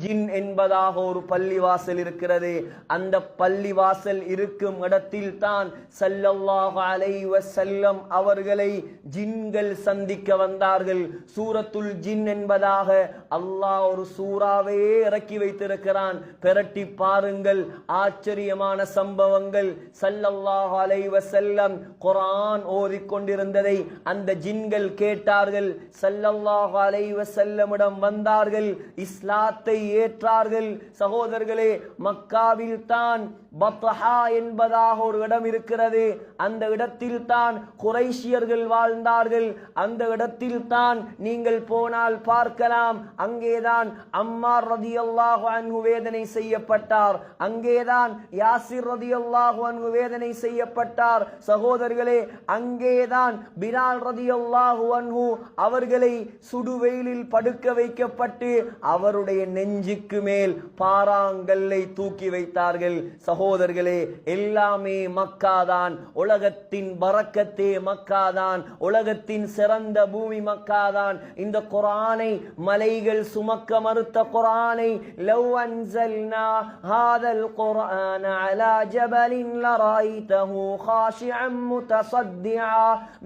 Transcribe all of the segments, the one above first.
ஜின் என்பதாக ஒரு பள்ளிவாசல் இருக்கிறது. அந்த பள்ளிவாசல் இருக்கும் இடத்தில் தான் ஸல்லல்லாஹு அலைஹி வஸல்லம் அவர்களை ஜின்கள் சந்திக்க வந்தார்கள். சூரத்துல் ஜின் என்பதாக அல்லாஹ் ஒரு சூறாவே இறக்கி வைத்திருக்கிறான். பிரட்டி பாருங்கள், ஆச்சரியமான சம்பவங்கள். ஸல்லல்லாஹு அலைஹி வஸல்லம் குர்ஆன் ஓதிக்கொண்டிருந்ததை அந்த ஜின்கள் கேட்டார்கள். ஸல்லல்லாஹு அலைஹி வஸல்லமிடம் வந்தார்கள், இஸ்லாத்தை ஏற்றார்கள். சகோதரர்களே, மக்காவில் தான் பத்ஹா என்பதாக ஒரு இடம் இருக்கிறது. அந்த இடத்தில் தான் குறைஷியர்கள் வாழ்ந்தார்கள். அந்த இடத்தில் தான் நீங்கள் போனால் பார்க்கலாம். அங்கேதான் அம்மார் ரலியல்லாஹு அன்ஹு வேதனை செய்யப்பட்டார். அங்கேதான் யாசிர் ரலியல்லாஹு அன்ஹு வேதனை செய்யப்பட்டார். சகோதரர்களே, அங்கேதான் பிலால் ரலியல்லாஹு அன்ஹு அவர்களை சுடுவெயிலில் படுக்க வைக்கப்பட்டு அவருடைய நெஞ்சுக்கு மேல் பாறாங்கல்லை தூக்கி வைத்தார்கள். சகோதரர்களே, எல்லாமே மக்காதான். உலகத்தின் பரக்கத்தே மக்காதான். உலகத்தின் சிறந்த பூமி மக்காதான். இந்த குர்ஆனை மலைகள் சுமக்க மறுத்த குர்ஆனை லவ் அன்ஸல்னா ஹாதல் குர்ஆன அலா ஜபலின் லராய்தஹு காஷிஅன் முத்தஸத்திஆ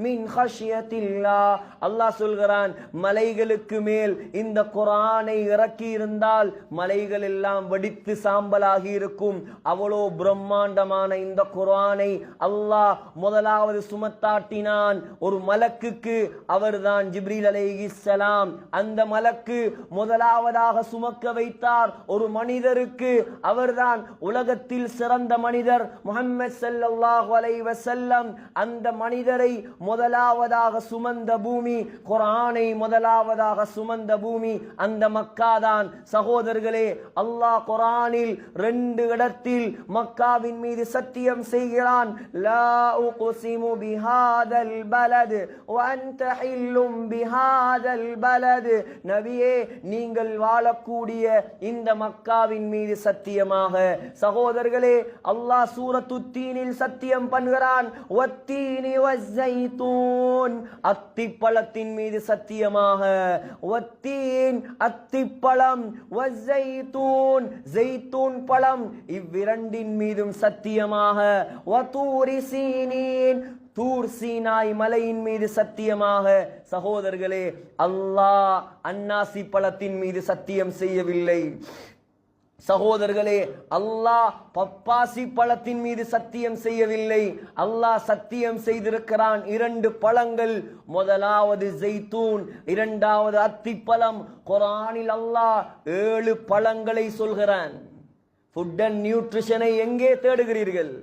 மின் கஷ்யத்தில்லாஹ். அல்லாஹ் சொல்கிறான், மலைகளுக்கு மேல் இந்த குர்ஆனை இறக்கி இருந்தால் மலைகள் எல்லாம் வெடித்து சாம்பலாகி இருக்கும். அவ்வளோ பிரம்மாண்டமான இந்த குர்ஆனை அல்லாஹ் முதலாவது சுமத்தாட்டினான் ஒரு மலக்குக்கு. அவர்தான் ஜிப்ரீல் அலைஹிஸ்ஸலாம். அந்த மலக்கு முதலாவதாக சுமக்க வைத்தார் ஒரு மனிதருக்கு. அவர்தான் உலகத்தில் சிறந்த மனிதர் முஹம்மது ஸல்லல்லாஹு அலைஹி வஸல்லம். அந்த மனிதரை முதலாவதாக சுமந்த பூமி, குர்ஆனை முதலாவதாக சுமந்த பூமி அந்த மக்காதான். சகோதரர்களே, அல்லாஹ் குர்ஆனில் 2 இடத்தில் மக்காவின் மீது சத்தியம் செய்கிறான். லா உக்ஸிமு பிஹாதல் பலத் வ அன்த ஹில்லும் பிஹாதல் பலத். நபியே, நீங்கள் வாழக்கூடிய இந்த மக்காவின் மீது சத்தியமாக. சகோதரர்களே, அல்லாஹ் சூரத்துத் தீனில் சத்தியம் பண்ணுகிறான். வத்தீனி வஸ்ஸைத்தூன், அத்திப்பழத்தின் மீது சத்தியமாக. வத்தீன் அத்திப்பழம், வஸ்ஸைத்தூன் ஜெய்தூன் பழம், இவ்விரண்டின் மீதும் சத்தியமாக. வதூரி சீனீன், தூர் சீனாய் மலையின் மீது சத்தியமாக. சகோதரர்களே, அல்லாஹ் அன்னாசி பழத்தின் மீது சத்தியம் செய்யவில்லை. சகோதரர்களே, அல்லாஹ் பப்பாசி பழத்தின் மீது சத்தியம் செய்யவில்லை. அல்லாஹ் சத்தியம் செய்திருக்கிறான் 2 பழங்கள். முதலாவது ஜெய்தூன், இரண்டாவது அத்திப்பழம். குர்ஆனில் அல்லாஹ் 7 பழங்களை சொல்கிறான். ஃபுட் அண்ட் நியூட்ரிஷனை எங்கே தேடுகிறீர்கள்?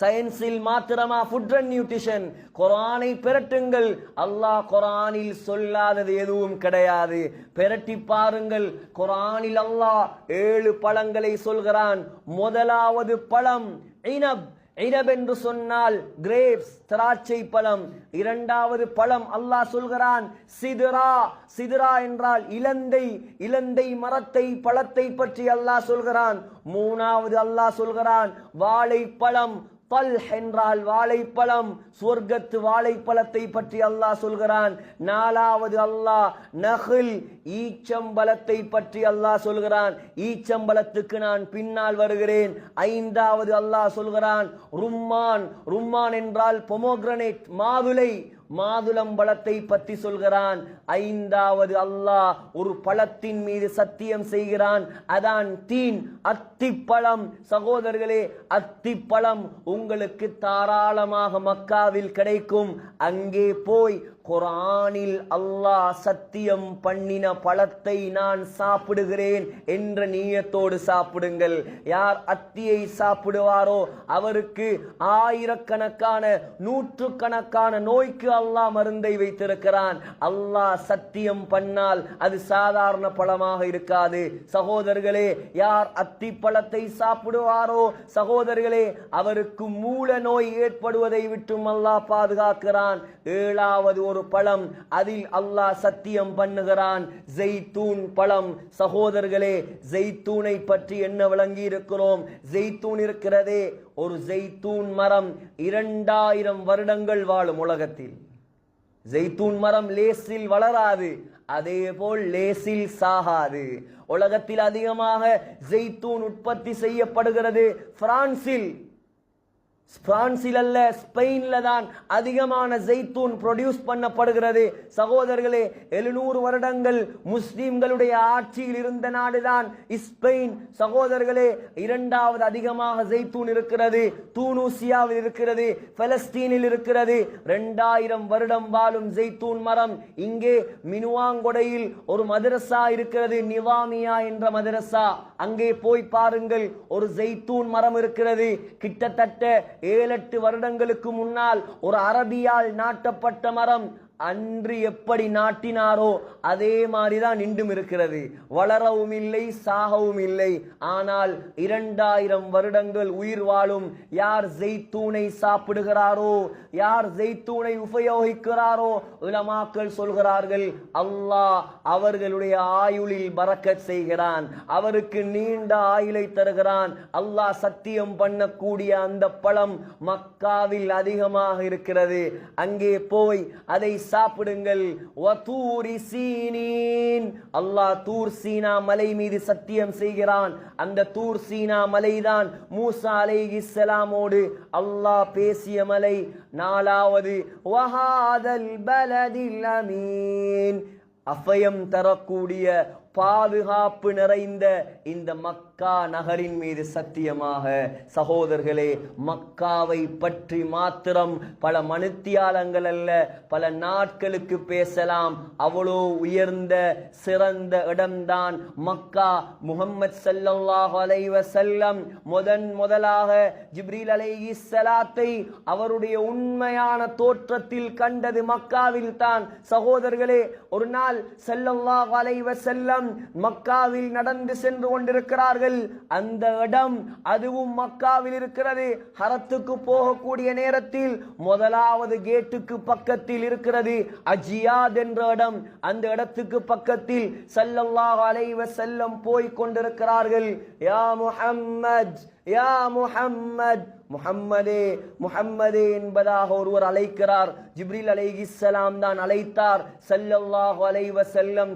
சயின்ஸில் மாத்திரமா ஃபுட் அண்ட் நியூட்ரிஷன்? குர்ஆனை பெரட்டுங்கள். அல்லாஹ் குர்ஆனில் சொல்லாதது எதுவும் கிடையாது. பெரட்டி பாருங்கள். குர்ஆனில் அல்லாஹ் 7 பழங்களை சொல்கிறான். முதலாவது பழம் இனப். இனப் என்று சொன்னால் கிரேப்ஸ், திராட்சை பழம். இரண்டாவது பழம் அல்லாஹ் சொல்கிறான் சித்ரா. சித்ரா என்றால் இலந்தை. இலந்தை மரத்தை, பழத்தை பற்றி அல்லாஹ் சொல்கிறான். மூணாவது அல்லாஹ் சொல்கிறான் வாழைப்பழம். பல்ஹ் என்றால் வாழைப்பழம், சொர்க்கத்து வாழைப்பழத்தை பற்றி அல்லாஹ் சொல்கிறான். நாலாவது அல்லாஹ் நஹ்ல், ஈச்சம்பழத்தை பற்றி அல்லாஹ் சொல்கிறான். ஈச்சம்பழத்துக்கு நான் பின்னால் வருகிறேன். ஐந்தாவது அல்லாஹ் சொல்கிறான் ரும்மான். ரும்மான் என்றால் பொமோகிரனேட், மாதுளை, மாதுளம்பழத்தை பற்றி சொல்கிறான். ஐந்தாவது அல்லாஹ் ஒரு பழத்தின் மீது சத்தியம் செய்கிறான். அதான் தீன், அத்திப்பழம். சகோதரர்களே, அத்திப்பழம் உங்களுக்கு தாராளமாக மக்காவில் கிடைக்கும். அங்கே போய் குர்ஆனில் அல்லாஹ் சத்தியம் பண்ணின பழத்தை நான் சாப்பிடுகிறேன் என்ற நியத்தோடு சாப்பிடுங்கள். யார் அத்தியை சாப்பிடுவாரோ அவருக்கு ஆயிரக்கணக்கான, நூற்றுக்கணக்கான நோய்க்கு அல்லாஹ் மருந்தை வைத்திருக்கிறான். அல்லாஹ் சத்தியம் பண்ணால் அது சாதாரண பழமாக இருக்காது. சகோதரர்களே, யார் அத்தி பழத்தை சாப்பிடுவாரோ சகோதரர்களே அவருக்கு மூல நோய் ஏற்படுவதை விட்டும் அல்லாஹ் பாதுகாக்கிறான். ஏழாவது ஒரு பழம், அதில் அல்லாஹ் சத்தியம் பண்ணுகிறான் ஜெய்தூன் பழம். சகோதரர்களே, ஜெய்தூனை பற்றி என்ன விளங்கி இருக்கிறோம்? ஜெய்தூன் இருக்கிறதே, ஒரு ஜெய்தூன் மரம் 2000 வருடங்கள் வாழும் உலகத்தில். ஜெய்தூன் மரம் லேசில் வளராது. அதே போல் லேசில் சாகாது. உலகத்தில் அதிகமாக ஜெய்தூன் உற்பத்தி செய்யப்படுகிறது பிரான்சில் அல்ல, ஸ்பெயின்ல தான் அதிகமான ஜெய்தூன் ப்ரொடியூஸ் பண்ணப்படுகிறது. சகோதரர்களே, 700 வருடங்கள் முஸ்லிம்களுடைய ஆட்சியில் இருந்த நாடுதான் ஸ்பெயின். சகோதரர்களே, இரண்டாவது அதிகமாக ஜெய்தூன் இருக்கிறது தூனுசியாவில் இருக்கிறது, பலஸ்தீனில் இருக்கிறது. 2000 வருடம் வாழும் ஜெய்தூன் மரம். இங்கே மினுவாங்கொடையில் ஒரு மதரசா இருக்கிறது, நிவாமியா என்ற மதரசா. அங்கே போய் பாருங்கள், ஒரு ஜெய்தூன் மரம் இருக்கிறது. கிட்டத்தட்ட 7-8 வருடங்களுக்கு முன்னால் ஒரு அரபியால் நாட்டப்பட்ட மரம். அன்று எப்படி நாட்டினாரோ அதே மாதிரிதான் இன்றும் இருக்கிறது. வளரவும் இல்லை, சாகவும் இல்லை. ஆனால் 2000 வருடங்கள் உயிர் வாழும். யார் ஜெய்தூனை சாப்பிடுகிறாரோ, யார் ஜெய்தூனை உபயோகிக்கிறாரோ, உலமாக்கள் சொல்கிறார்கள், அல்லாஹ் அவர்களுடைய ஆயுளில் பரக்கத் செய்கிறான், அவருக்கு நீண்ட ஆயுளை தருகிறான். அல்லாஹ் சத்தியம் பண்ணக்கூடிய அந்த பழம் மக்காவில் அதிகமாக இருக்கிறது. அங்கே போய் அதை சாப்பிடுங்கள். வதூரி சீனீன், அல்லாஹ் தூர் சீனா மலை மீது சத்தியம் செய்கிறான். அந்த தூர் சீனா மலைதான் மூசா அலைஹிஸ்ஸலாமோடு அல்லாஹ் பேசிய மலை. 4வது வஹாதல் பலதில் அமீன், அபயம் தரக்கூடிய பாதுகாப்பு நிறைந்த இந்த மக்கா நகரின் மீது சத்தியமாக. சகோதரர்களே, மக்காவை பற்றி மாத்திரம் பல மணித்தியாலங்கள் அல்ல, பல நாட்களுக்கு பேசலாம். அவ்வளோ உயர்ந்த சிறந்த இடம்தான் மக்கா. முஹம்மது ஸல்லல்லாஹு அலைஹி வஸல்லம் முதலாக ஜிப்ரீல் அலைஹிஸ்ஸலாத்தை அவருடைய உண்மையான தோற்றத்தில் கண்டது மக்காவில் தான். சகோதரர்களே, ஒரு நாள் ஸல்லல்லாஹு அலைஹி வஸல்லம் மக்காவில் நடந்து சென்று கொண்டிருக்கிறார்கள். அந்த இடம் அதுவும் மக்காவில் இருக்கிறது. ஹரத்துக்கு போகக்கூடிய நேரத்தில் முதலாவது கேட்டுக்கு பக்கத்தில் இருக்கிறது அஜியாத் என்ற இடம். அந்த இடத்துக்கு பக்கத்தில் ஸல்லல்லாஹு அலைஹி வஸல்லம் போய் கொண்டிருக்கிறார்கள். யா முஹம்மத், யா முஹம்மத், முஹம்மதே முஹம்மதே என்பதாக ஒருவர் அழைக்கிறார். ஜிப்ரீல் அலைஹிஸ்ஸலாம் தான் அழைத்தார். ஸல்லல்லாஹு அலைஹி வஸல்லம்